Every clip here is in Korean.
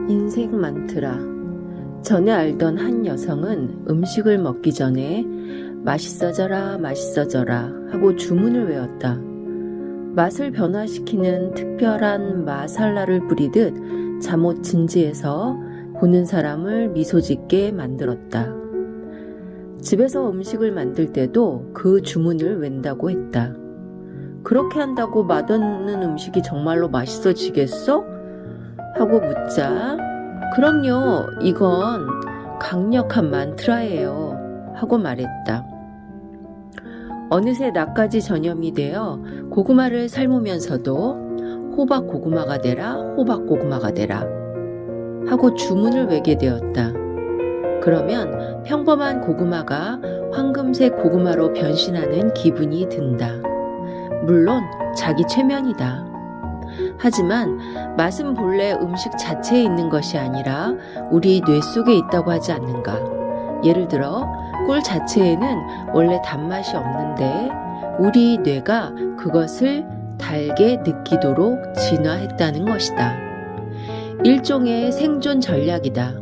인생 많더라. 전에 알던 한 여성은 음식을 먹기 전에 맛있어져라 맛있어져라 하고 주문을 외웠다. 맛을 변화시키는 특별한 마살라를 뿌리듯 잠옷 진지에서 보는 사람을 미소 짓게 만들었다. 집에서 음식을 만들 때도 그 주문을 웬다고 했다. 그렇게 한다고 맛없는 음식이 정말로 맛있어지겠어? 하고 묻자 그럼요, 이건 강력한 만트라예요 하고 말했다. 어느새 낮까지 전염이 되어 고구마를 삶으면서도 호박 고구마가 되라 호박 고구마가 되라 하고 주문을 외게 되었다. 그러면 평범한 고구마가 황금색 고구마로 변신하는 기분이 든다. 물론 자기 최면이다. 하지만 맛은 본래 음식 자체에 있는 것이 아니라 우리 뇌 속에 있다고 하지 않는가. 예를 들어 꿀 자체에는 원래 단맛이 없는데 우리 뇌가 그것을 달게 느끼도록 진화했다는 것이다. 일종의 생존 전략이다.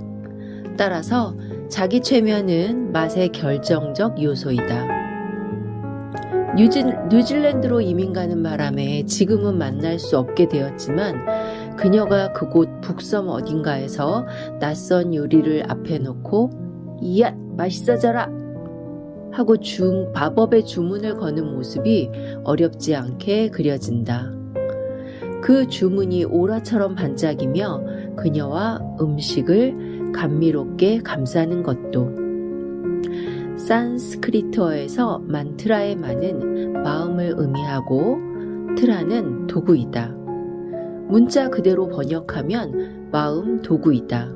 따라서 자기 최면은 맛의 결정적 요소이다. 뉴질랜드로 이민 가는 바람에 지금은 만날 수 없게 되었지만 그녀가 그곳 북섬 어딘가에서 낯선 요리를 앞에 놓고 이야 맛있어져라 하고 밥업의 주문을 거는 모습이 어렵지 않게 그려진다. 그 주문이 오라처럼 반짝이며 그녀와 음식을 감미롭게 감싸는 것도 산스크리트어에서 만트라의 만은 마음을 의미하고 트라는 도구이다. 문자 그대로 번역하면 마음 도구이다.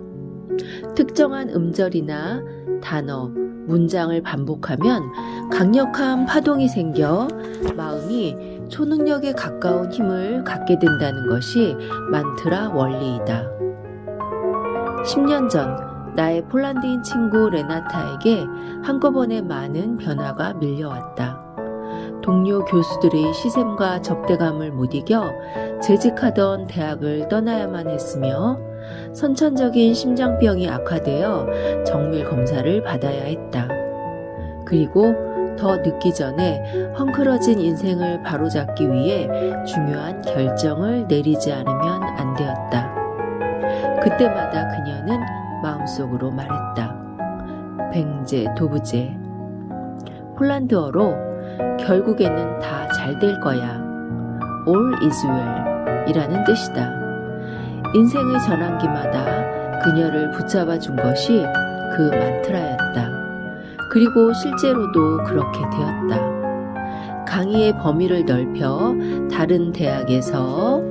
특정한 음절이나 단어, 문장을 반복하면 강력한 파동이 생겨 마음이 초능력에 가까운 힘을 갖게 된다는 것이 만트라 원리이다. 10년 전 나의 폴란드인 친구 레나타에게 한꺼번에 많은 변화가 밀려왔다. 동료 교수들의 시샘과 적대감을 못 이겨 재직하던 대학을 떠나야만 했으며 선천적인 심장병이 악화되어 정밀 검사를 받아야 했다. 그리고 더 늦기 전에 헝클어진 인생을 바로잡기 위해 중요한 결정을 내리지 않으면 안 되었다. 그때마다 그녀는 마음속으로 말했다. 뱅제 도부제. 폴란드어로 결국에는 다 잘 될 거야. All is well 이라는 뜻이다. 인생의 전환기마다 그녀를 붙잡아 준 것이 그 만트라였다. 그리고 실제로도 그렇게 되었다. 강의의 범위를 넓혀 다른 대학에서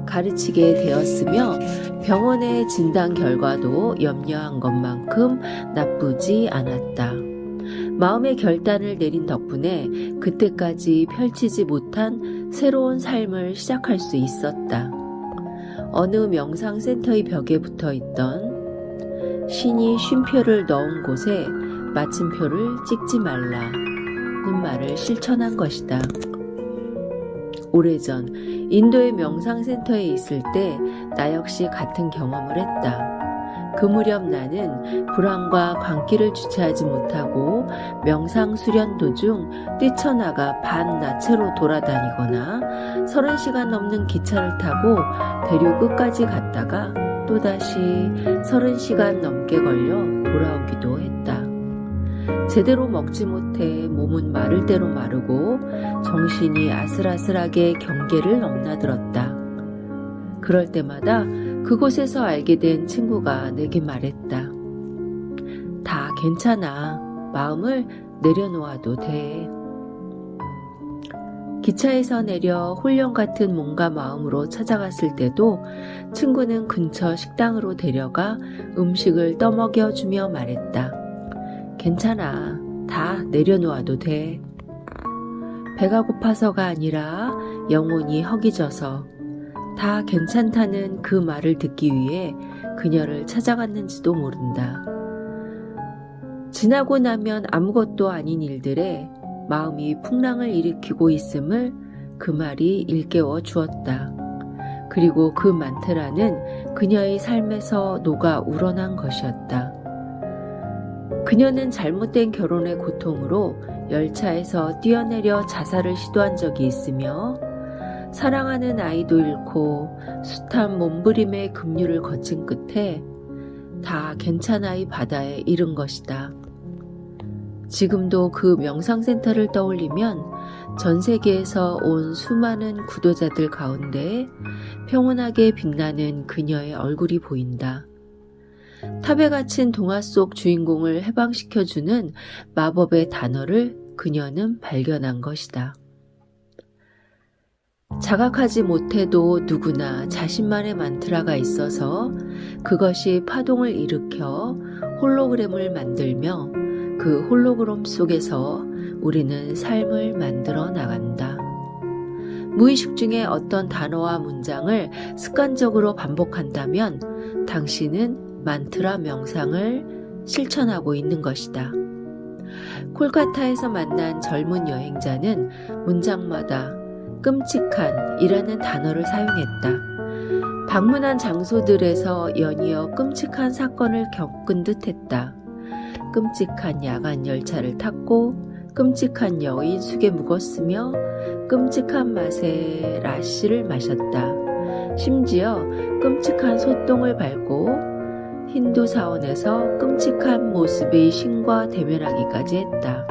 가르치게 되었으며 병원의 진단 결과도 염려한 것만큼 나쁘지 않았다. 마음의 결단을 내린 덕분에 그때까지 펼치지 못한 새로운 삶을 시작할 수 있었다. 어느 명상센터의 벽에 붙어있던 신이 쉼표를 넣은 곳에 마침표를 찍지 말라는 말을 실천한 것이다. 오래전 인도의 명상센터에 있을 때 나 역시 같은 경험을 했다. 그 무렵 나는 불안과 광기를 주체하지 못하고 명상 수련 도중 뛰쳐나가 반나체로 돌아다니거나 30시간 넘는 기차를 타고 대륙 끝까지 갔다가 또다시 30시간 넘게 걸려 돌아오기도 했다. 제대로 먹지 못해 몸은 마를 대로 마르고 정신이 아슬아슬하게 경계를 넘나들었다. 그럴 때마다 그곳에서 알게 된 친구가 내게 말했다. 다 괜찮아. 마음을 내려놓아도 돼. 기차에서 내려 홀령 같은 몸과 마음으로 찾아갔을 때도 친구는 근처 식당으로 데려가 음식을 떠먹여주며 말했다. 괜찮아. 다 내려놓아도 돼. 배가 고파서가 아니라 영혼이 허기져서 다 괜찮다는 그 말을 듣기 위해 그녀를 찾아갔는지도 모른다. 지나고 나면 아무것도 아닌 일들에 마음이 풍랑을 일으키고 있음을 그 말이 일깨워 주었다. 그리고 그 만트라는 그녀의 삶에서 녹아 우러난 것이었다. 그녀는 잘못된 결혼의 고통으로 열차에서 뛰어내려 자살을 시도한 적이 있으며 사랑하는 아이도 잃고 숱한 몸부림의 급류를 거친 끝에 다 괜찮아의 바다에 이른 것이다. 지금도 그 명상센터를 떠올리면 전 세계에서 온 수많은 구도자들 가운데 평온하게 빛나는 그녀의 얼굴이 보인다. 탑에 갇힌 동화 속 주인공을 해방시켜주는 마법의 단어를 그녀는 발견한 것이다. 자각하지 못해도 누구나 자신만의 만트라가 있어서 그것이 파동을 일으켜 홀로그램을 만들며 그 홀로그램 속에서 우리는 삶을 만들어 나간다. 무의식 중에 어떤 단어와 문장을 습관적으로 반복한다면 당신은 만트라 명상을 실천하고 있는 것이다. 콜카타에서 만난 젊은 여행자는 문장마다 끔찍한 이라는 단어를 사용했다. 방문한 장소들에서 연이어 끔찍한 사건을 겪은 듯 했다. 끔찍한 야간 열차를 탔고 끔찍한 여인 숙에 묵었으며 끔찍한 맛의 라시를 마셨다. 심지어 끔찍한 소똥을 밟고 힌두 사원에서 끔찍한 모습의 신과 대면하기까지 했다.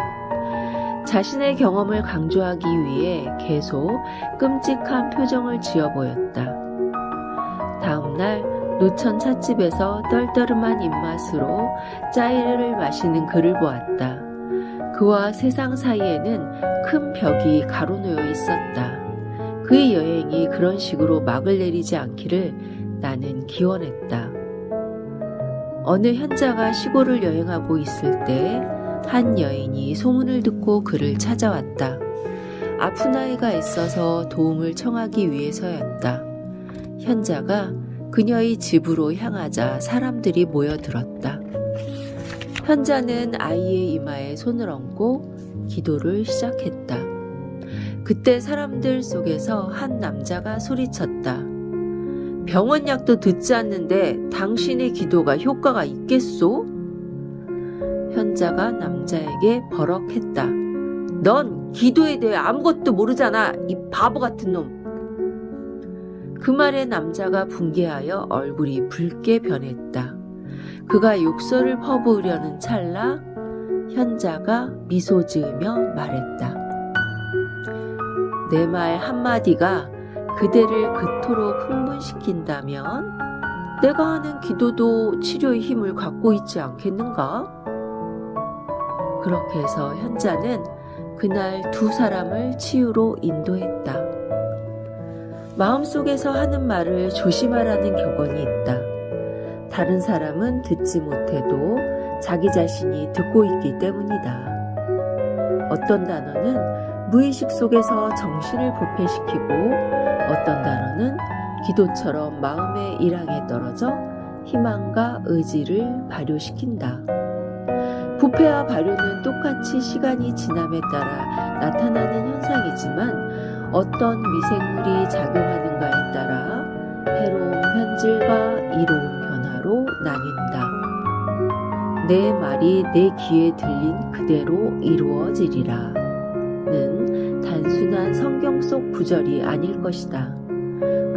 자신의 경험을 강조하기 위해 계속 끔찍한 표정을 지어 보였다. 다음날 노천 찻집에서 떨떠름한 입맛으로 짜이를 마시는 그를 보았다. 그와 세상 사이에는 큰 벽이 가로놓여 있었다. 그의 여행이 그런 식으로 막을 내리지 않기를 나는 기원했다. 어느 현자가 시골을 여행하고 있을 때 한 여인이 소문을 듣고 그를 찾아왔다. 아픈 아이가 있어서 도움을 청하기 위해서였다. 현자가 그녀의 집으로 향하자 사람들이 모여들었다. 현자는 아이의 이마에 손을 얹고 기도를 시작했다. 그때 사람들 속에서 한 남자가 소리쳤다. 병원 약도 듣지 않는데 당신의 기도가 효과가 있겠소? 현자가 남자에게 버럭했다. 넌 기도에 대해 아무것도 모르잖아, 이 바보 같은 놈. 그 말에 남자가 붕괴하여 얼굴이 붉게 변했다. 그가 욕설을 퍼부으려는 찰나 현자가 미소 지으며 말했다. 내 말 한마디가 그대를 그토록 흥분시킨다면 내가 하는 기도도 치료의 힘을 갖고 있지 않겠는가? 그렇게 해서 현자는 그날 두 사람을 치유로 인도했다. 마음속에서 하는 말을 조심하라는 격언이 있다. 다른 사람은 듣지 못해도 자기 자신이 듣고 있기 때문이다. 어떤 단어는 무의식 속에서 정신을 부패시키고 어떤 단어는 기도처럼 마음의 일항에 떨어져 희망과 의지를 발효시킨다. 부패와 발효는 똑같이 시간이 지남에 따라 나타나는 현상이지만 어떤 미생물이 작용하는가에 따라 해로운 현질과 이로운 변화로 나뉜다. 내 말이 내 귀에 들린 그대로 이루어지리라 는 단순한 성경 속 구절이 아닐 것이다.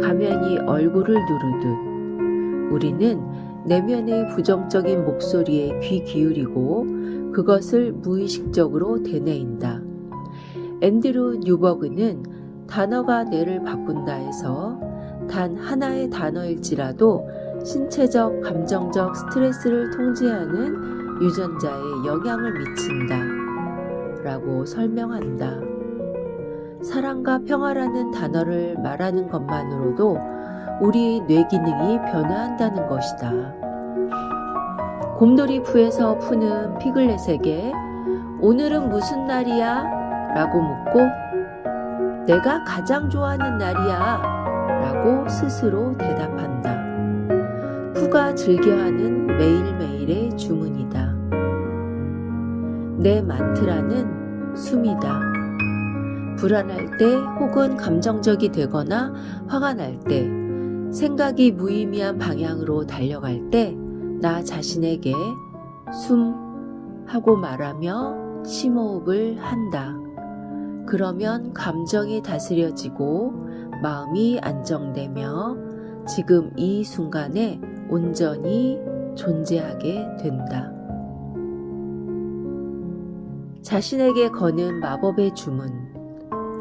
가면이 얼굴을 누르듯 우리는 내면의 부정적인 목소리에 귀 기울이고 그것을 무의식적으로 되뇌인다. 앤드루 뉴버그는 단어가 뇌를 바꾼다 해서 단 하나의 단어일지라도 신체적, 감정적 스트레스를 통제하는 유전자에 영향을 미친다 라고 설명한다. 사랑과 평화라는 단어를 말하는 것만으로도 우리의 뇌 기능이 변화한다는 것이다. 곰돌이푸에서 푸는 피글렛에게 오늘은 무슨 날이야? 라고 묻고 내가 가장 좋아하는 날이야 라고 스스로 대답한다. 푸가 즐겨하는 매일매일의 주문이다. 내 만트라는 숨이다. 불안할 때 혹은 감정적이 되거나 화가 날 때 생각이 무의미한 방향으로 달려갈 때 나 자신에게 숨 하고 말하며 심호흡을 한다. 그러면 감정이 다스려지고 마음이 안정되며 지금 이 순간에 온전히 존재하게 된다. 자신에게 거는 마법의 주문,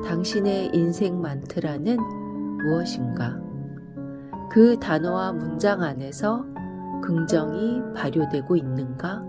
당신의 인생 만트라는 무엇인가? 그 단어와 문장 안에서 긍정이 발효되고 있는가?